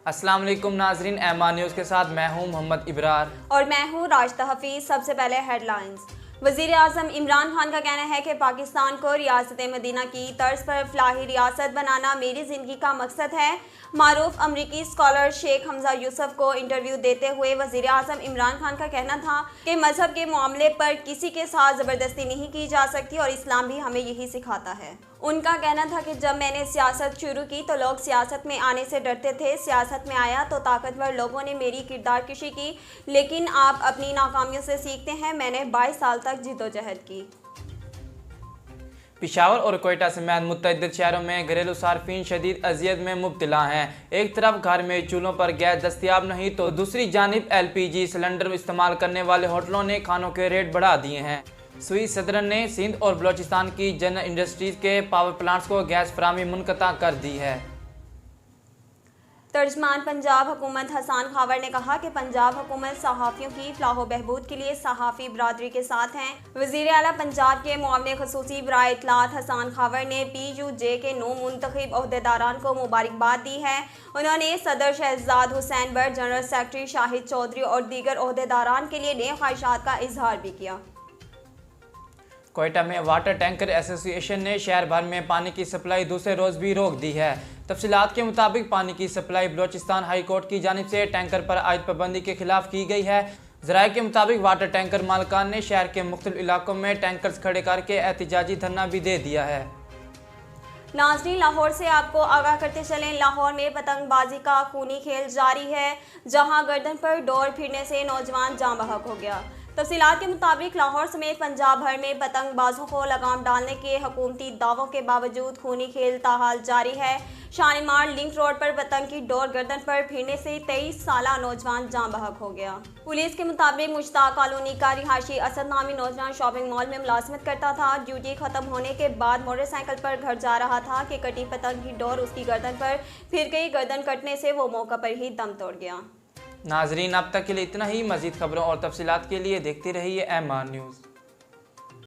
अस्सलाम वालेकुम नाजरीन, एमान न्यूज़ के साथ मैं हूं मोहम्मद इब्रार और मैं हूं राशिदा हफीज। सबसे पहले हेडलाइंस। वजीर आजम इमरान खान का कहना है कि पाकिस्तान को रियासत मदीना की तर्ज पर फलाही रियासत बनाना मेरी ज़िंदगी का मकसद है। मारूफ अमरीकी स्कॉलर शेख हमजा यूसुफ को इंटरव्यू देते हुए वजीर आजम इमरान खान का कहना था कि मजहब के मामले पर किसी के साथ ज़बरदस्ती नहीं की जा सकती और इस्लाम भी हमें यही सिखाता है। उनका कहना था कि जब मैंने सियासत शुरू की तो लोग सियासत में आने से डरते थे। सियासत में आया तो ताकतवर लोगों ने मेरी किरदार कशी की, लेकिन आप अपनी नाकामियों से सीखते हैं। मैंने 22 साल तक जिद्दोजहद की। पेशावर और कोयटा समेत मुतअद्दिद शहरों में घरेलू सार्फिन शदीद अजियत में मुब्तला हैं। एक तरफ घर में चूल्हों पर गैस दस्तियाब नहीं तो दूसरी जानिब LPG सिलेंडर इस्तेमाल करने वाले होटलों ने खानों के रेट बढ़ा दिए हैं। स्वीज सदर ने सिंध और बलोचिस्तान की जनरल इंडस्ट्रीज के पावर प्लांट्स को गैस फराहमी मुनक़ता कर दी है। तर्जमान पंजाब हुकूमत हसन खावर ने कहा कि पंजाब हुकूमत सहाफ़ियों की फलाह बहबूद के लिए सहाफ़ी बरादरी के साथ हैं। वज़ीर आला पंजाब के मुआविन ख़ुसूसी बराए इत्तलात हसन खावर ने PUJ के 9 मुंतखब ओहदेदारान को मुबारकबाद दी है। उन्होंने सदर शहजाद हुसैन बट, जनरल सेक्रेटरी शाहिद चौधरी और दीगर ओहदेदारान के लिए नेक ख्वाहिशात का इजहार भी किया। कोयटा में वाटर टैंकर एसोसिएशन ने शहर भर में पानी की सप्लाई दूसरे रोज़ भी रोक दी है। तफसीलात के मुताबिक पानी की सप्लाई बलोचिस्तान हाई कोर्ट की जानिब से टैंकर पर आयद पाबंदी के खिलाफ की गई है। ज़राए के मुताबिक वाटर टैंकर मालकान ने शहर के मुख्तलिफ इलाकों में टैंकर्स खड़े करके एहतजाजी धरना भी दे दिया है। नाज़रीन, लाहौर से आपको आगाह करते चलें, लाहौर में पतंगबाजी का खूनी खेल जारी है, जहां गर्दन पर डोर फिरने से नौजवान जाँ बहक हो गया। तफसीलात के मुताबिक लाहौर समेत पंजाब भर में पतंगबाजों को लगाम डालने के हुकूमती दावों के बावजूद खूनी खेल ताहाल जारी है। शालीमार लिंक रोड पर पतंग की डोर गर्दन पर फिरने से 23 साला नौजवान जाँ बहक हो गया। पुलिस के मुताबिक मुश्ताक कॉलोनी का रिहायशी असद नामी नौजवान शॉपिंग मॉल में मुलाजमत करता था। ड्यूटी खत्म होने के बाद मोटरसाइकिल पर घर जा रहा था कि कटी पतंग की डोर उसकी गर्दन पर फिर गई। गर्दन कटने से वो मौका पर ही दम तोड़ गया। नाजरीन, अब तक के लिए इतना ही। मजीद खबरों और तफसीलात के लिए देखते रहिए एमान न्यूज़।